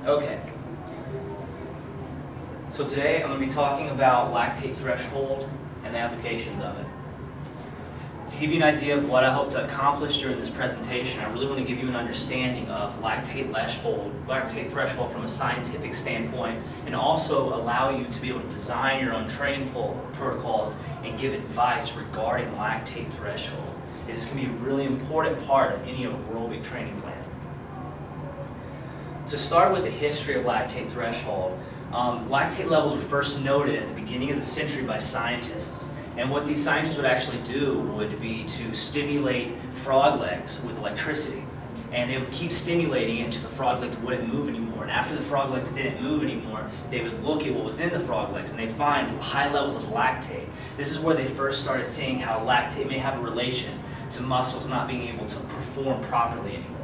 Okay. So today I'm going to be talking about lactate threshold and the applications of it. To give you an idea of what I hope to accomplish during this presentation, I really want to give you an understanding of lactate threshold from a scientific standpoint, and also allow you to be able to design your own training protocols and give advice regarding lactate threshold. This is going to be a really important part of any aerobic training plan. To start with the history of lactate threshold, lactate levels were first noted at the beginning of the century by scientists. And what these scientists would actually do would be to stimulate frog legs with electricity. And they would keep stimulating it until the frog legs wouldn't move anymore. And after the frog legs didn't move anymore, they would look at what was in the frog legs and they'd find high levels of lactate. This is where they first started seeing how lactate may have a relation to muscles not being able to perform properly anymore.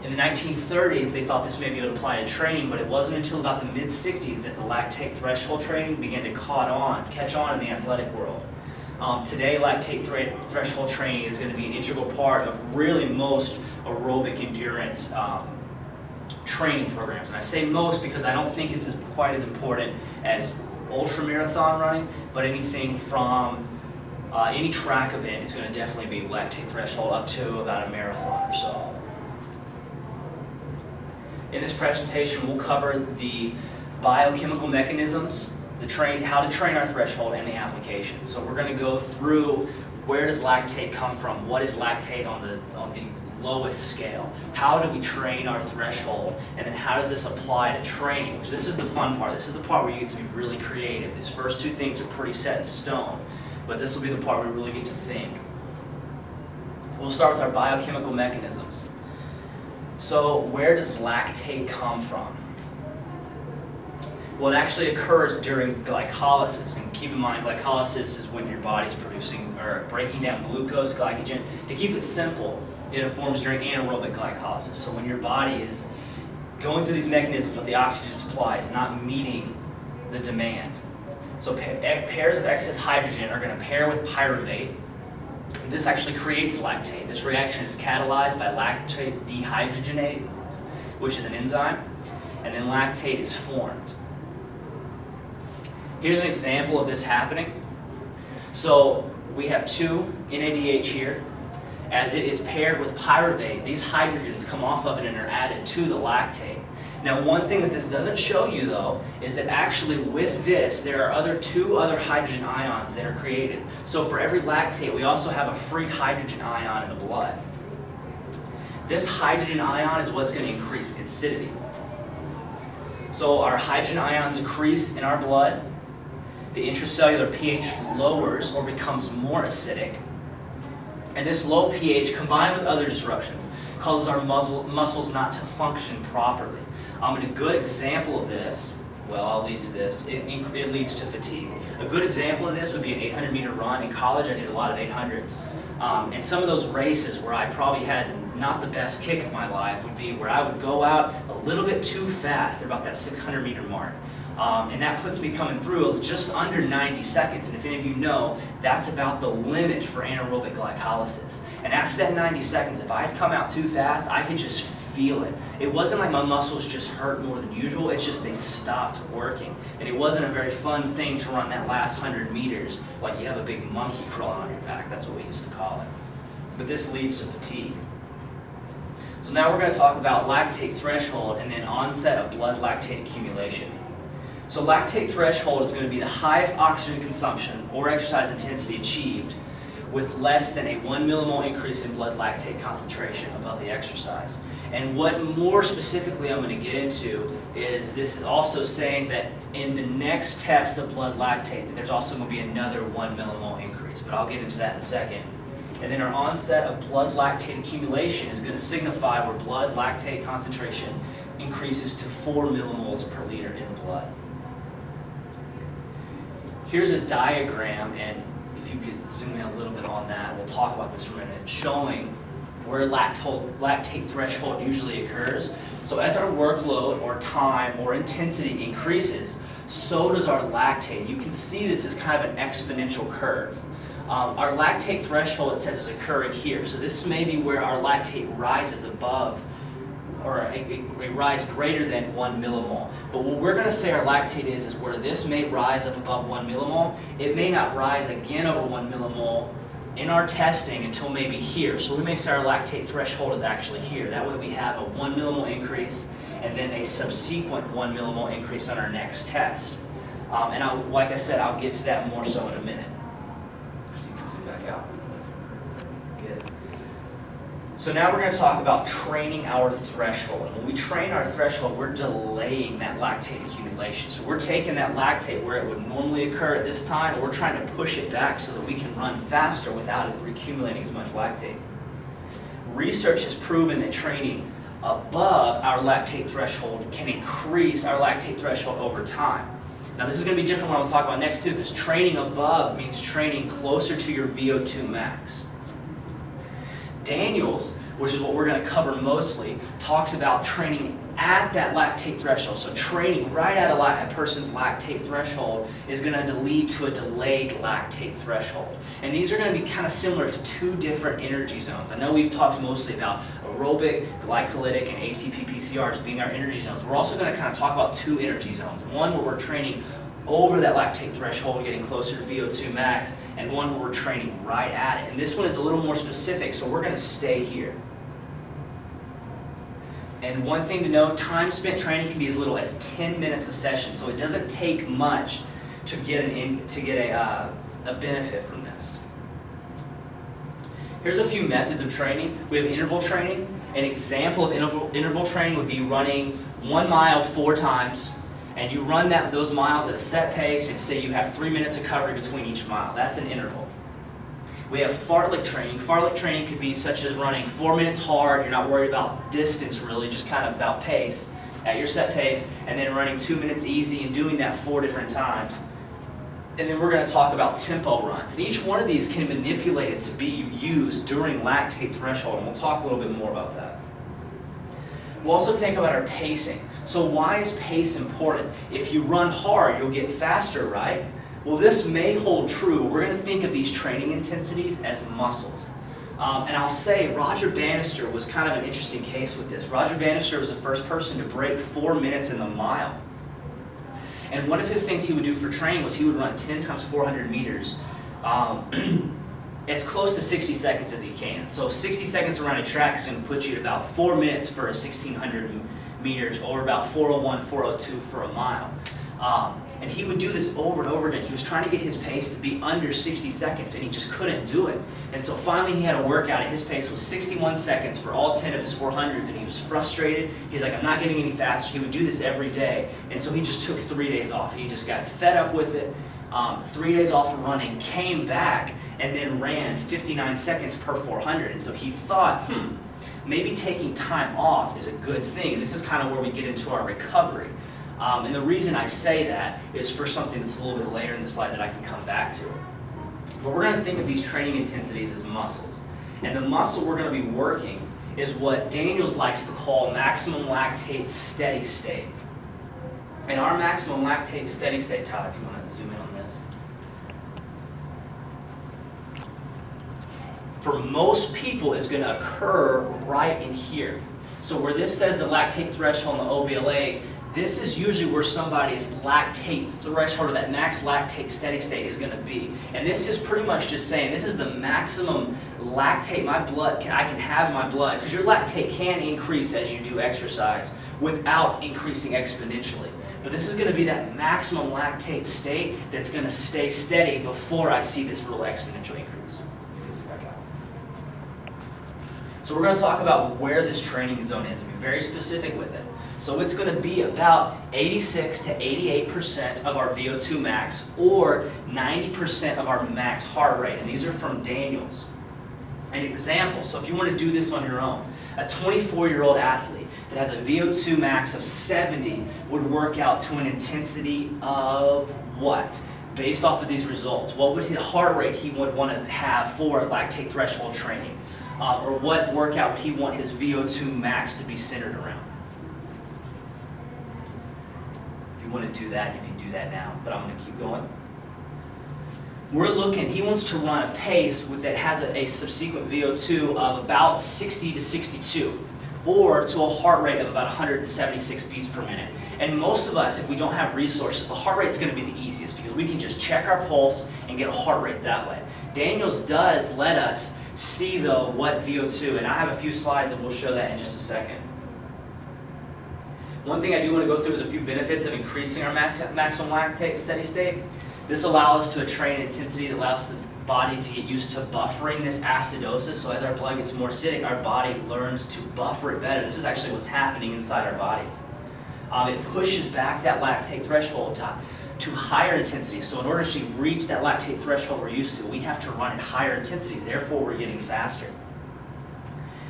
In the 1930s, they thought this maybe would apply to training, but it wasn't until about the mid-60s that the lactate threshold training began to catch on in the athletic world. Today, lactate threshold training is going to be an integral part of really most aerobic endurance training programs. And I say most because I don't think it's quite as important as ultramarathon running, but anything from any track event is going to definitely be lactate threshold up to about a marathon or so. In this presentation, we'll cover the biochemical mechanisms, how to train our threshold, and the applications. So we're going to go through where does lactate come from, what is lactate on the lowest scale, how do we train our threshold, and then how does this apply to training, which this is the fun part. This is the part where you get to be really creative. These first two things are pretty set in stone, but this will be the part where we really get to think. We'll start with our biochemical mechanisms. So where does lactate come from? Well, it actually occurs during glycolysis. And keep in mind, glycolysis is when your body's producing or breaking down glucose, glycogen. To keep it simple, it forms during anaerobic glycolysis. So when your body is going through these mechanisms with the oxygen supply is not meeting the demand. So pairs of excess hydrogen are going to pair with pyruvate. This actually creates lactate. This reaction is catalyzed by lactate dehydrogenase, which is an enzyme, and then lactate is formed. Here's an example of this happening. So we have 2 NADH here. As it is paired with pyruvate, these hydrogens come off of it and are added to the lactate. Now, one thing that this doesn't show you, though, is that actually with this, there are 2 other hydrogen ions that are created. So for every lactate, we also have a free hydrogen ion in the blood. This hydrogen ion is what's going to increase acidity. So our hydrogen ions increase in our blood. The intracellular pH lowers or becomes more acidic. And this low pH, combined with other disruptions, causes our muscles not to function properly. And a good example of this, well, I'll lead to this, it leads to fatigue. A good example of this would be an 800-meter run. In college, I did a lot of 800s. And some of those races where I probably had not the best kick of my life would be where I would go out a little bit too fast at about that 600-meter mark. And that puts me coming through just under 90 seconds. And if any of you know, that's about the limit for anaerobic glycolysis. And after that 90 seconds, if I had come out too fast, I could just feel it. It wasn't like my muscles just hurt more than usual, it's just they stopped working. And it wasn't a very fun thing to run that last 100 meters like you have a big monkey crawling on your back. That's what we used to call it. But this leads to fatigue. So now we're going to talk about lactate threshold and then onset of blood lactate accumulation. So lactate threshold is going to be the highest oxygen consumption or exercise intensity achieved with less than a 1 millimole increase in blood lactate concentration above the exercise. And what more specifically I'm going to get into is this is also saying that in the next test of blood lactate, that there's also going to be another 1 millimole increase, but I'll get into that in a second. And then our onset of blood lactate accumulation is going to signify where blood lactate concentration increases to 4 millimoles per liter in the blood. Here's a diagram, and if you could zoom in a little bit on that, we'll talk about this for a minute, showing where lactate threshold usually occurs. So as our workload or time or intensity increases, so does our lactate. You can see this as kind of an exponential curve. Our lactate threshold, it says, is occurring here. So this may be where our lactate rises above or a rise greater than 1 millimole. But what we're going to say our lactate is where this may rise up above 1 millimole, it may not rise again over 1 millimole in our testing until maybe here. So we may say our lactate threshold is actually here. That way we have a 1 millimole increase and then a subsequent 1 millimole increase on our next test. And like I said, I'll get to that more so in a minute. So you can zoom back out. Good. So now we're going to talk about training our threshold. And when we train our threshold, we're delaying that lactate accumulation. So we're taking that lactate where it would normally occur at this time, and we're trying to push it back so that we can run faster without it accumulating as much lactate. Research has proven that training above our lactate threshold can increase our lactate threshold over time. Now this is going to be different when I'll talk about next too, because training above means training closer to your VO2 max. Daniels, which is what we're going to cover mostly, talks about training at that lactate threshold. So training right at a person's lactate threshold is going to lead to a delayed lactate threshold. And these are going to be kind of similar to two different energy zones. I know we've talked mostly about aerobic, glycolytic, and ATP PCRs being our energy zones. We're also going to kind of talk about two energy zones. One where we're training over that lactate threshold, getting closer to VO2 max, and one where we're training right at it. And this one is a little more specific, so we're going to stay here. And one thing to note, time spent training can be as little as 10 minutes a session, so it doesn't take much to get a benefit from this. Here's a few methods of training. We have interval training. An example of interval training would be running 1 mile 4 times, and you run those miles at a set pace, and say you have 3 minutes of recovery between each mile. That's an interval. We have fartlek training. Fartlek training could be such as running 4 minutes hard, you're not worried about distance really, just kind of about pace, at your set pace, and then running 2 minutes easy and doing that 4 different times. And then we're going to talk about tempo runs. And each one of these can be manipulated to be used during lactate threshold, and we'll talk a little bit more about that. We'll also think about our pacing. So why is pace important? If you run hard, you'll get faster, right? Well, this may hold true. We're going to think of these training intensities as muscles. And I'll say Roger Bannister was kind of an interesting case with this. Roger Bannister was the first person to break 4 minutes in the mile. And one of his things he would do for training was he would run 10 times 400 meters as close to 60 seconds as he can. So 60 seconds around a track is going to put you at about 4 minutes for a 1,600 meters, or about 4:01, 4:02 for a mile. And he would do this over and over again. He was trying to get his pace to be under 60 seconds, and he just couldn't do it. And so finally he had a workout, and his pace was 61 seconds for all 10 of his 400s, and he was frustrated. He's like, I'm not getting any faster. He would do this every day, and so he just took 3 days off. He just got fed up with it. 3 days off of running, came back, and then ran 59 seconds per 400. And so he thought, maybe taking time off is a good thing. And this is kind of where we get into our recovery. And the reason I say that is for something that's a little bit later in the slide that I can come back to. But we're going to think of these training intensities as muscles. And the muscle we're going to be working is what Daniels likes to call maximum lactate steady state. And our maximum lactate steady state, Todd, if you want to zoom in on this. For most people, is going to occur right in here. So where this says the lactate threshold in the OBLA, this is usually where somebody's lactate threshold, or that max lactate steady state, is going to be. And this is pretty much just saying this is the maximum lactate I can have in my blood, because your lactate can increase as you do exercise without increasing exponentially. But this is going to be that maximum lactate state that's going to stay steady before I see this real exponential increase. So we're going to talk about where this training zone is and be very specific with it. So it's going to be about 86 to 88% of our VO2 max, or 90% of our max heart rate. And these are from Daniels. An example, so if you want to do this on your own, a 24-year-old athlete that has a VO2 max of 70 would work out to an intensity of what? Based off of these results, what would his heart rate he would want to have for lactate threshold training? Or what workout would he want his VO2 max to be centered around? If you want to do that, you can do that now, but I'm going to keep going. We're looking, he wants to run a pace that has a subsequent VO2 of about 60 to 62. or to a heart rate of about 176 beats per minute. And most of us, if we don't have resources, the heart rate is going to be the easiest because we can just check our pulse and get a heart rate that way. Daniels does let us see, though, what VO2, and I have a few slides and we'll show that in just a second. One thing I do want to go through is a few benefits of increasing our maximum lactate steady state. This allows us to a train intensity that allows the body to get used to buffering this acidosis. So as our blood gets more acidic, our body learns to buffer it better. This is actually what's happening inside our bodies. It pushes back that lactate threshold to higher intensities. So in order to reach that lactate threshold we're used to, we have to run at higher intensities. Therefore, we're getting faster.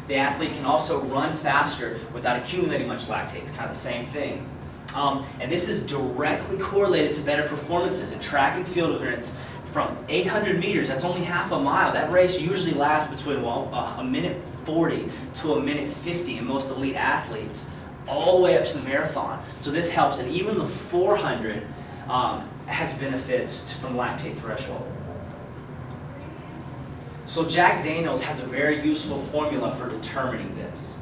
The athlete can also run faster without accumulating much lactate. It's kind of the same thing. And this is directly correlated to better performances in track and field events. From 800 meters, that's only half a mile. That race usually lasts between a minute 40 to a minute 50 in most elite athletes, all the way up to the marathon. So this helps, and even the 400 has benefits from lactate threshold. So Jack Daniels has a very useful formula for determining this.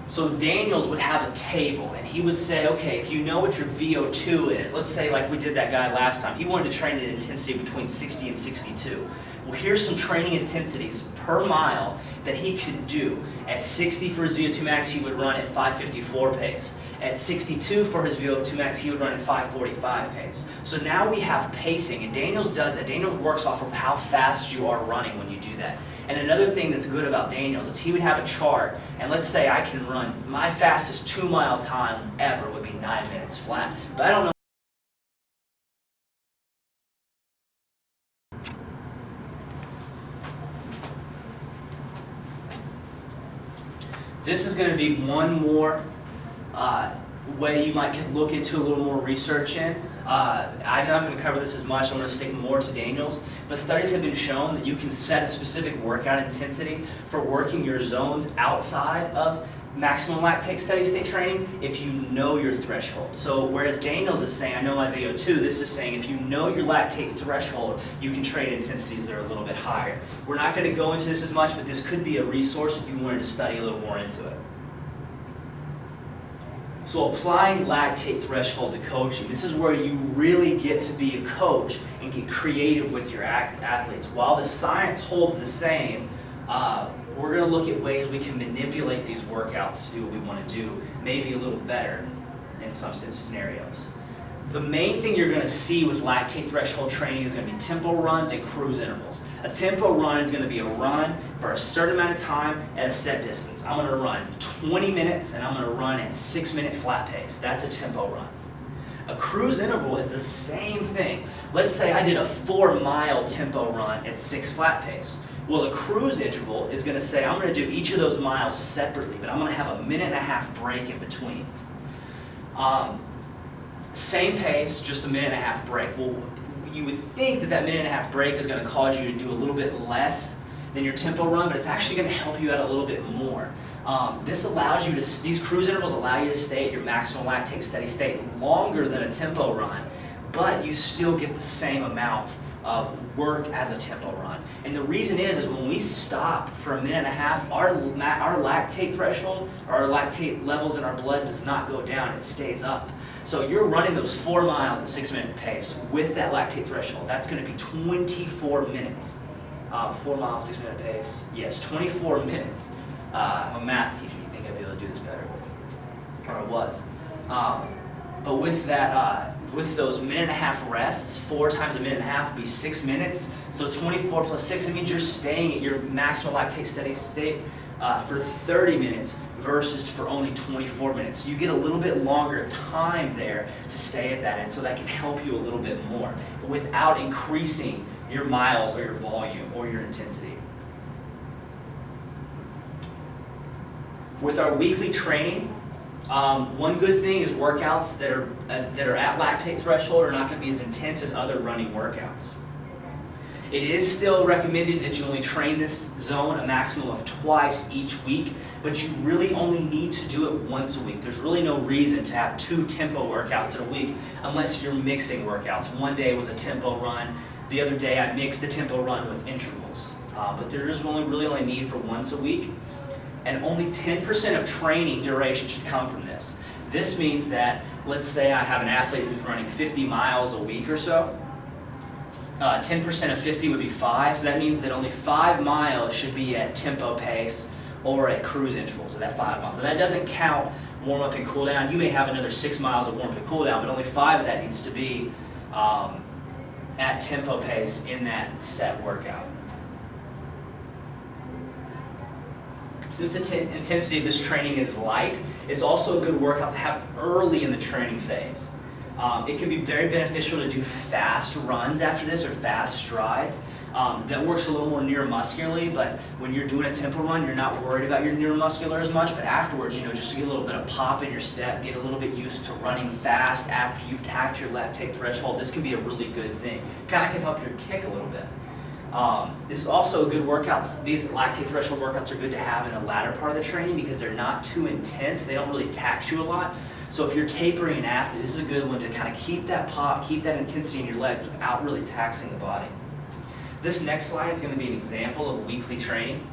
So Daniels would have a table, and he would say, okay, if you know what your VO2 is, let's say like we did that guy last time, he wanted to train at an intensity between 60 and 62. Well, here's some training intensities per mile that he could do. At 60 for his VO2 max, he would run at 5:54 pace. At 62 for his VO2 max, he would run at 5:45 pace. So now we have pacing, and Daniels does that. Daniels works off of how fast you are running when you do that. And another thing that's good about Daniels is he would have a chart, and let's say I can run, my fastest 2-mile time ever would be 9 minutes flat, but I don't know. This is going to be one more way you might could look into a little more research in. I'm not going to cover this as much. I'm going to stick more to Daniels. But studies have been shown that you can set a specific workout intensity for working your zones outside of maximum lactate steady state training if you know your threshold. So whereas Daniels is saying, I know my VO2, this is saying if you know your lactate threshold, you can train intensities that are a little bit higher. We're not going to go into this as much, but this could be a resource if you wanted to study a little more into it. So applying lactate threshold to coaching, this is where you really get to be a coach and get creative with your athletes. While the science holds the same, we're going to look at ways we can manipulate these workouts to do what we want to do, maybe a little better in some scenarios. The main thing you're going to see with lactate threshold training is going to be tempo runs and cruise intervals. A tempo run is going to be a run for a certain amount of time at a set distance. I'm going to run 20 minutes and I'm going to run at a 6-minute flat pace. That's a tempo run. A cruise interval is the same thing. Let's say I did a 4-mile tempo run at 6 flat pace. Well, a cruise interval is going to say I'm going to do each of those miles separately, but I'm going to have a 1.5-minute break in between. Same pace, just a 1.5-minute break. Well, you would think that 1.5-minute break is going to cause you to do a little bit less than your tempo run, but it's actually going to help you out a little bit more. This allows you to, these cruise intervals allow you to stay at your maximum lactate steady state longer than a tempo run, but you still get the same amount of work as a tempo run. And the reason is when we stop for a 1.5 minutes, our lactate threshold, or our lactate levels in our blood does not go down, it stays up. So you're running those 4 miles at 6-minute pace with that lactate threshold. That's going to be 24 minutes. 4 miles, 6-minute pace. Yes, 24 minutes. I'm a math teacher. You think I'd be able to do this better? Or I was. But with that, with those 1.5-minute rests, 4 times a 1.5 would be 6 minutes. So 24 plus 6, it means you're staying at your maximum lactate steady state for 30 minutes versus for only 24 minutes. So you get a little bit longer time there to stay at that, and so that can help you a little bit more without increasing your miles or your volume or your intensity. With our weekly training, one good thing is workouts that are at lactate threshold are not going to be as intense as other running workouts. It is still recommended that you only train this zone a maximum of twice each week, but you really only need to do it once a week. There's really no reason to have 2 tempo workouts in a week unless you're mixing workouts. One day was a tempo run, the other day I mixed a tempo run with intervals. But there is really only need for once a week. and only 10% of training duration should come from this. This means that, let's say I have an athlete who's running 50 miles a week or so. 10% of 50 would be 5, so that means that only 5 miles should be at tempo pace or at cruise intervals of that 5 miles. So that doesn't count warm up and cool down. You may have another 6 miles of warm up and cool down, but only 5 of that needs to be at tempo pace in that set workout. Since the intensity of this training is light, it's also a good workout to have early in the training phase. It can be very beneficial to do fast runs after this or fast strides. That works a little more neuromuscularly, but when you're doing a tempo run, you're not worried about your neuromuscular as much, but afterwards, just to get a little bit of pop in your step, get a little bit used to running fast after you've tacked your lactate threshold, this can be a really good thing. Kind of can help your kick a little bit. This is also a good workout. These lactate threshold workouts are good to have in the latter part of the training because they're not too intense. They don't really tax you a lot. So if you're tapering an athlete, this is a good one to kind of keep that pop, keep that intensity in your legs without really taxing the body. This next slide is going to be an example of weekly training.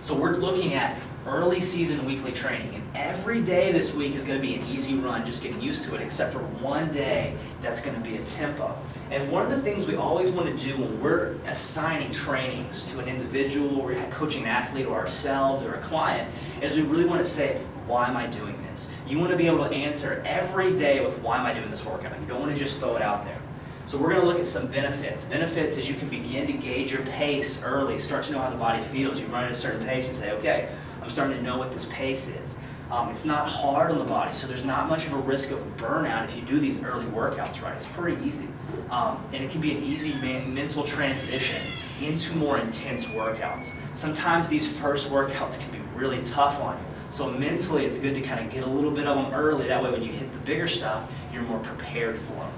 So we're looking at early season weekly training, and every day this week is going to be an easy run, just getting used to it, except for one day that's going to be a tempo. And one of the things we always want to do when we're assigning trainings to an individual, or coaching an athlete or ourselves or a client, is we really want to say, why am I doing this? You want to be able to answer every day with, why am I doing this workout? You don't want to just throw it out there. So we're going to look at some benefits. Benefits is you can begin to gauge your pace early, start to know how the body feels. You run at a certain pace and say, okay, I'm starting to know what this pace is. It's not hard on the body, so there's not much of a risk of burnout if you do these early workouts right. It's pretty easy. And it can be an easy mental transition into more intense workouts. Sometimes these first workouts can be really tough on you. So mentally, it's good to kind of get a little bit of them early. That way when you hit the bigger stuff, you're more prepared for them.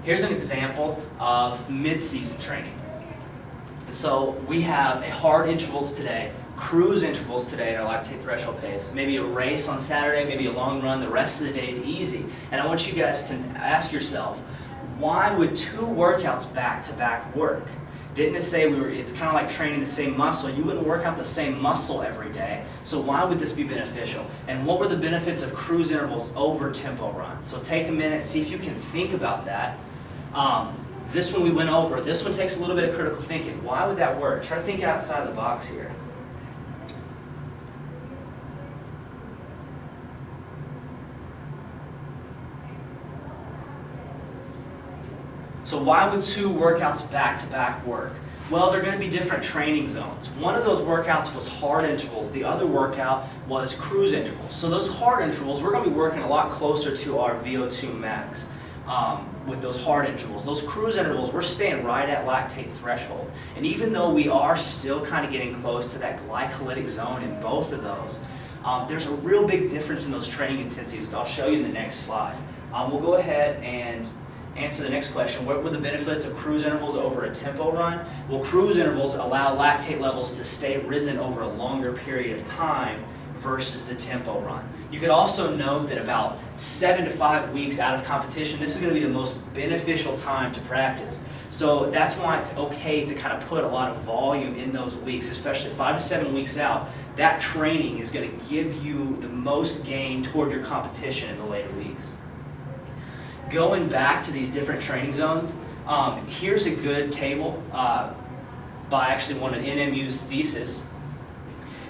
Here's an example of mid-season training. So we have a hard intervals today, cruise intervals today at our lactate threshold pace, maybe a race on Saturday, maybe a long run, the rest of the day is easy. And I want you guys to ask yourself, why would 2 workouts back-to-back work? Didn't it say it's kind of like training the same muscle? You wouldn't work out the same muscle every day. So why would this be beneficial? And what were the benefits of cruise intervals over tempo runs? So take a minute, see if you can think about that. This one we went over. This one takes a little bit of critical thinking. Why would that work? Try to think outside the box here. So why would 2 workouts back-to-back work? Well, they're going to be different training zones. One of those workouts was hard intervals. The other workout was cruise intervals. So those hard intervals, we're going to be working a lot closer to our VO2 max with those hard intervals. Those cruise intervals, we're staying right at lactate threshold. And even though we are still kind of getting close to that glycolytic zone in both of those, there's a real big difference in those training intensities, which I'll show you in the next slide. We'll go ahead and answer the next question. What were the benefits of cruise intervals over a tempo run? Well, cruise intervals allow lactate levels to stay risen over a longer period of time versus the tempo run. You could also note that about 7 to 5 weeks out of competition, this is going to be the most beneficial time to practice. So that's why it's okay to kind of put a lot of volume in those weeks, especially 5 to 7 weeks out. That training is going to give you the most gain toward your competition in the later weeks. Going back to these different training zones, here's a good table by actually one of NMU's thesis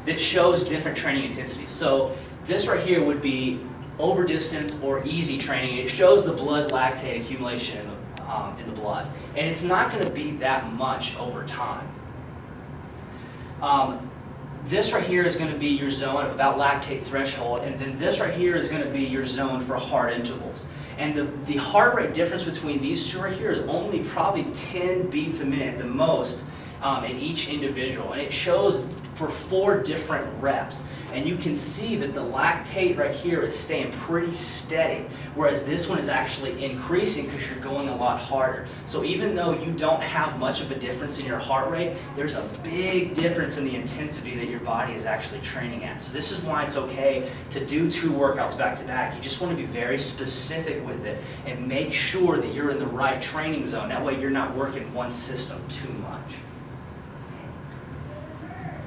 that shows different training intensities. So this right here would be over distance or easy training. It shows the blood lactate accumulation in the blood, and it's not going to be that much over time. This right here is going to be your zone of about lactate threshold, and then this right here is going to be your zone for hard intervals. And the heart rate difference between these 2 right here is only probably 10 beats a minute at the most in each individual. And it shows for 4 different reps. And you can see that the lactate right here is staying pretty steady, whereas this one is actually increasing because you're going a lot harder. So even though you don't have much of a difference in your heart rate, there's a big difference in the intensity that your body is actually training at. So this is why it's okay to do 2 workouts back to back. You just want to be very specific with it and make sure that you're in the right training zone. That way you're not working one system too much.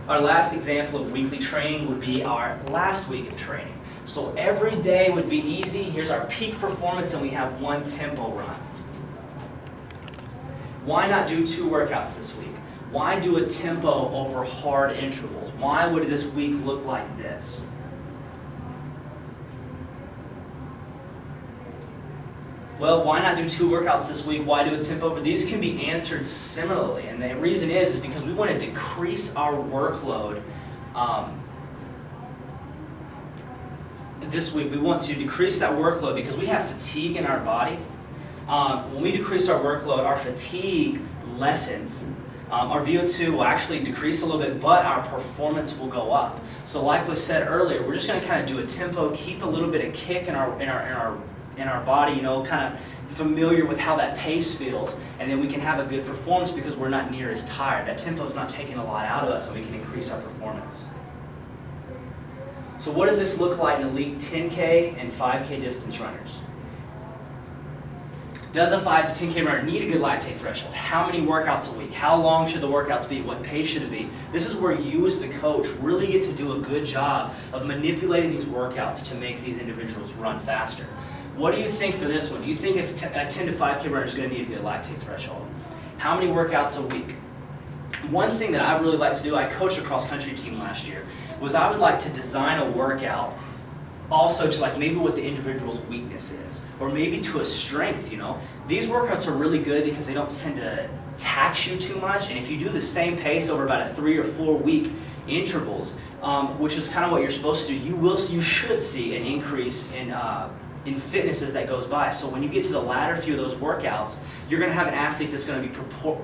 Our last example of weekly training would be our last week of training. So every day would be easy. Here's our peak performance, and we have one tempo run. Why not do 2 workouts this week? Why do a tempo over hard intervals? Why would this week look like this? Well, why not do 2 workouts this week? Why do a tempo over? These can be answered similarly, and the reason is because we want to decrease our workload. This week we want to decrease that workload because we have fatigue in our body. When we decrease our workload, our fatigue lessens. Our VO2 will actually decrease a little bit, but our performance will go up. So like we said earlier, we're just going to kind of do a tempo, keep a little bit of kick in our body, you know, kind of familiar with how that pace feels, and then we can have a good performance because we're not near as tired. That tempo is not taking a lot out of us, so we can increase our performance. So what does this look like in elite 10K and 5K distance runners? Does a 5 to 10K runner need a good lactate threshold? How many workouts a week? How long should the workouts be? What pace should it be? This is where you as the coach really get to do a good job of manipulating these workouts to make these individuals run faster. What do you think for this one? Do you think if a 10 to 5K runner is going to need a good lactate threshold? How many workouts a week? One thing that I really like to do, I coached a cross-country team last year, was I would like to design a workout also to like maybe what the individual's weakness is, or maybe to a strength, you know. These workouts are really good because they don't tend to tax you too much, and if you do the same pace over about a 3 or 4 week intervals, which is kind of what you're supposed to do, you should see an increase in fitness as that goes by. So when you get to the latter few of those workouts, you're going to have an athlete that's going to be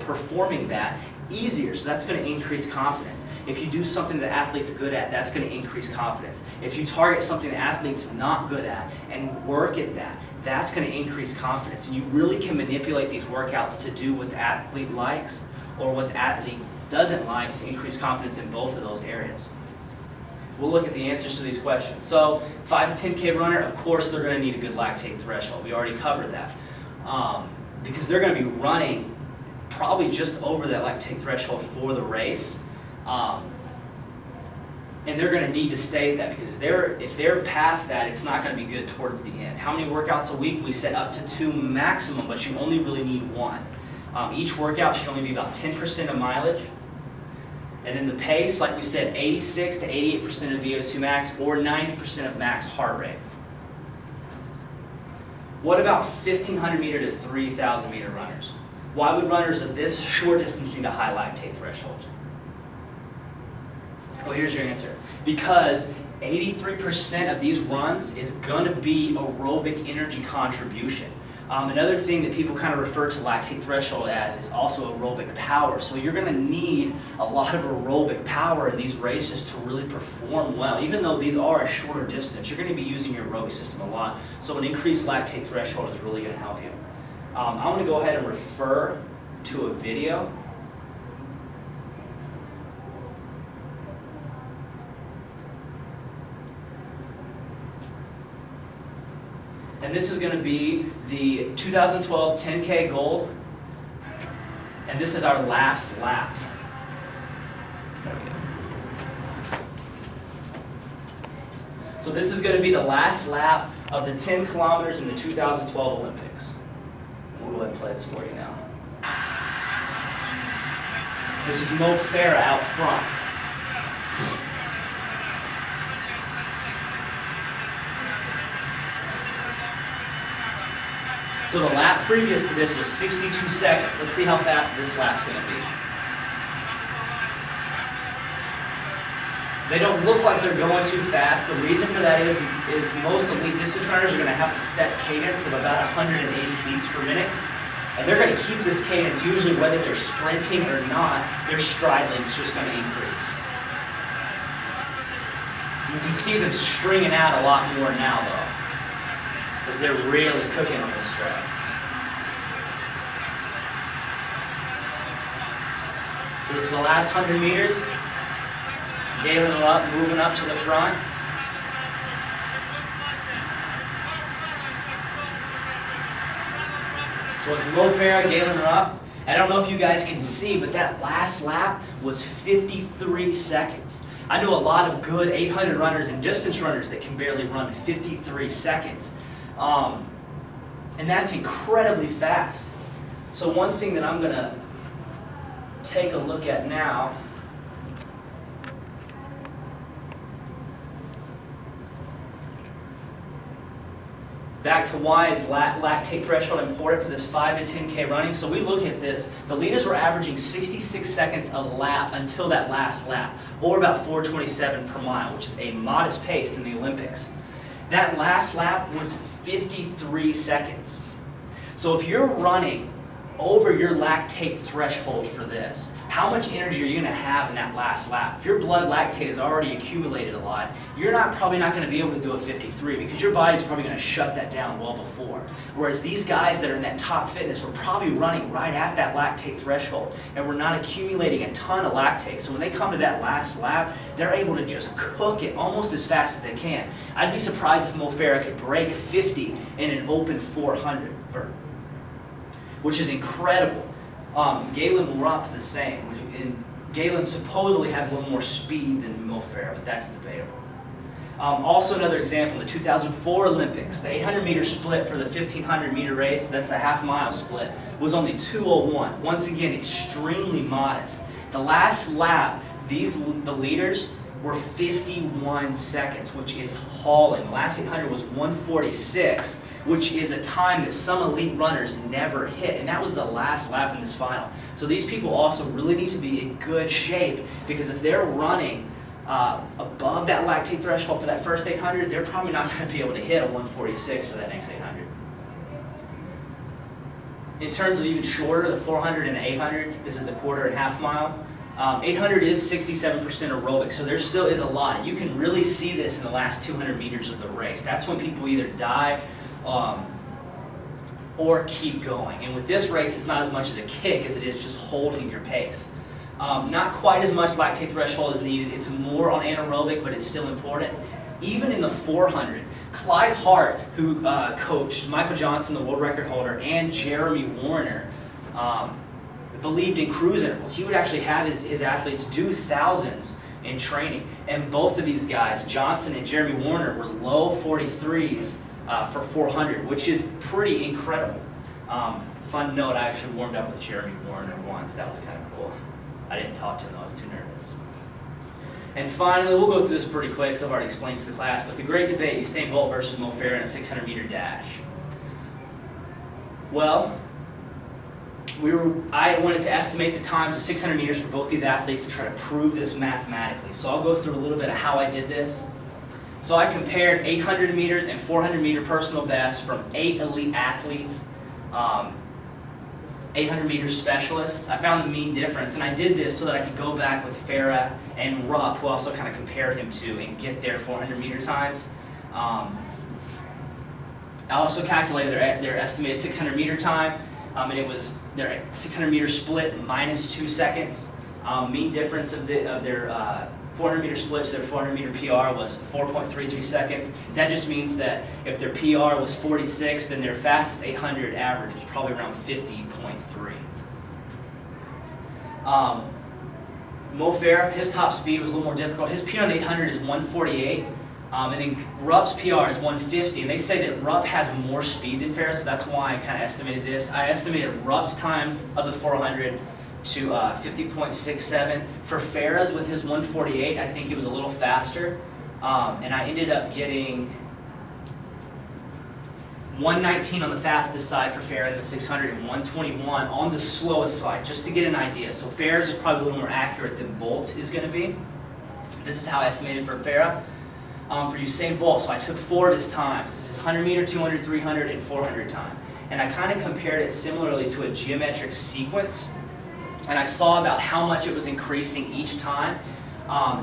performing that easier, so that's going to increase confidence. If you do something the athlete's good at, that's going to increase confidence. If you target something the athlete's not good at and work at that, that's going to increase confidence. And you really can manipulate these workouts to do what the athlete likes or what the athlete doesn't like to increase confidence in both of those areas. We'll look at the answers to these questions. So 5 to 10K runner, of course they're going to need a good lactate threshold. We already covered that. Because they're going to be running probably just over that lactate threshold for the race. And they're going to need to stay at that because if they're past that, it's not going to be good towards the end. How many workouts a week? We set up to 2 maximum, but you only really need 1. Each workout should only be about 10% of mileage. And then the pace, like we said, 86 to 88% of VO2 max or 90% of max heart rate. What about 1,500 meter to 3,000 meter runners? Why would runners of this short distance need a high lactate threshold? Well, here's your answer. Because 83% of these runs is going to be aerobic energy contribution. Another thing that people kind of refer to lactate threshold as is also aerobic power. So you're going to need a lot of aerobic power in these races to really perform well. Even though these are a shorter distance, you're going to be using your aerobic system a lot. So an increased lactate threshold is really going to help you. I'm going to go ahead and refer to a video. And this is going to be the 2012 10K Gold. And this is our last lap. So this is going to be the last lap of the 10 kilometers in the 2012 Olympics. We'll go ahead and play this for you now. This is Mo Farah out front. So the lap previous to this was 62 seconds. Let's see how fast this lap's going to be. They don't look like they're going too fast. The reason for that is most elite distance runners are going to have a set cadence of about 180 beats per minute. And they're going to keep this cadence, usually whether they're sprinting or not, their stride length's just going to increase. You can see them stringing out a lot more now, though, because they're really cooking on this stretch. So this is the last 100 meters. Galen Rupp moving up to the front. So it's Mo Farah, Galen Rupp, I don't know if you guys can see, but that last lap was 53 seconds. I know a lot of good 800 runners and distance runners that can barely run 53 seconds. And that's incredibly fast. So one thing that I'm going to take a look at now back to why is lactate threshold important for this 5 to 10K running. So we look at this. The leaders were averaging 66 seconds a lap until that last lap, or about 4:27 per mile, which is a modest pace in the Olympics. That last lap was 53 seconds. So if you're running over your lactate threshold for this, how much energy are you going to have in that last lap? If your blood lactate has already accumulated a lot, you're probably not going to be able to do a 53 because your body's probably going to shut that down well before. Whereas these guys that are in that top fitness were probably running right at that lactate threshold and were not accumulating a ton of lactate. So when they come to that last lap, they're able to just cook it almost as fast as they can. I'd be surprised if Mo Farah could break 50 in an open 400, which is incredible. Galen Rupp the same. And Galen supposedly has a little more speed than Mo Farah, but that's debatable. Also another example, the 2004 Olympics, the 800-meter split for the 1,500-meter race, that's the half-mile split, was only 2:01. Once again, extremely modest. The last lap, the leaders were 51 seconds, which is hauling. The last 800 was 1:46. Which is a time that some elite runners never hit. And that was the last lap in this final. So these people also really need to be in good shape, because if they're running above that lactate threshold for that first 800, they're probably not going to be able to hit a 1:46 for that next 800. In terms of even shorter, the 400 and the 800, this is the quarter and half mile. 800 is 67% aerobic, so there still is a lot. You can really see this in the last 200 meters of the race. That's when people either die or keep going. And with this race, it's not as much as a kick as it is just holding your pace. Not quite as much lactate threshold is needed. It's more on anaerobic, but it's still important. Even in the 400, Clyde Hart, who coached Michael Johnson, the world record holder, and Jeremy Warner, believed in cruise intervals. He would actually have his athletes do thousands in training. And both of these guys, Johnson and Jeremy Warner, were low 43s for 400, which is pretty incredible. Fun note, I actually warmed up with Jeremy Warner once. That was kind of cool. I didn't talk to him, I was too nervous. And finally, we'll go through this pretty quick because I've already explained to the class, but the great debate, Usain Bolt versus Mo Farah in a 600-meter dash. Well, I wanted to estimate the times of 600 meters for both these athletes to try to prove this mathematically. So I'll go through a little bit of how I did this. So I compared 800 meters and 400 meter personal bests from 8 elite athletes, 800 meter specialists. I found the mean difference, and I did this so that I could go back with Farah and Rupp, who also kind of compared him to, and get their 400 meter times. I also calculated their estimated 600 meter time, and it was their 600 meter split minus 2 seconds. Mean difference of their 400 meter split to their 400 meter PR was 4.33 seconds. That just means that if their PR was 46, then their fastest 800 average was probably around 50.3. Mo Farah, his top speed was a little more difficult. His PR on the 800 is 148, and then Rupp's PR is 150. And they say that Rupp has more speed than Farah, so that's why I kind of estimated this. I estimated Rupp's time of the 400 to 50.67. For Farah's with his 148, I think it was a little faster. And I ended up getting 119 on the fastest side for Farah in the 600 and 121 on the slowest side, just to get an idea. So Farah's is probably a little more accurate than Bolt's is going to be. This is how I estimated for Farah. For Usain Bolt, so I took 4 of his times. This is 100 meter, 200, 300, and 400 time. And I kind of compared it similarly to a geometric sequence. And I saw about how much it was increasing each time.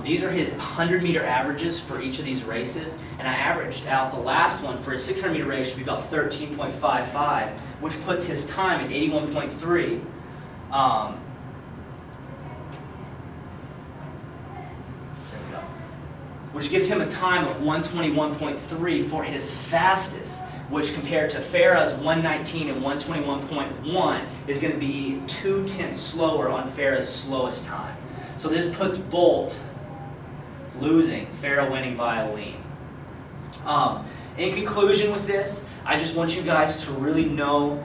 These are his 100-meter averages for each of these races. And I averaged out the last one for his 600-meter race should be about 13.55, which puts his time at 81.3. Which gives him a time of 121.3 for his fastest, which compared to Farah's 119 and 121.1 is going to be 0.2 slower on Farah's slowest time. So this puts Bolt losing, Farah winning by a lean. In conclusion with this, I just want you guys to really know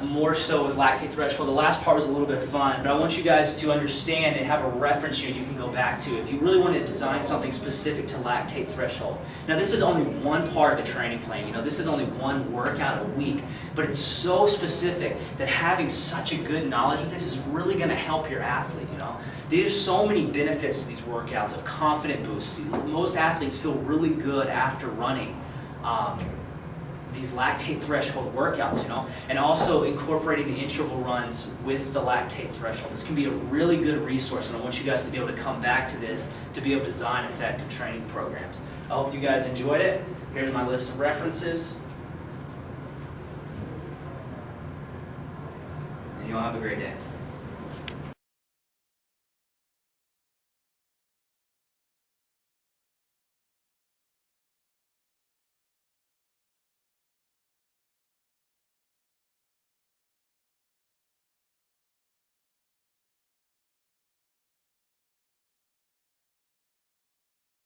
more so with lactate threshold. The last part was a little bit of fun, but I want you guys to understand and have a reference unit you can go back to if you really want to design something specific to lactate threshold. Now this is only one part of the training plan. You know, this is only one workout a week, but it's so specific that having such a good knowledge of this is really going to help your athlete. You know, there's so many benefits to these workouts of confident boosts. Most athletes feel really good after running these lactate threshold workouts, you know, and also incorporating the interval runs with the lactate threshold. This can be a really good resource, and I want you guys to be able to come back to this to be able to design effective training programs. I hope you guys enjoyed it. Here's my list of references. And you all have a great day.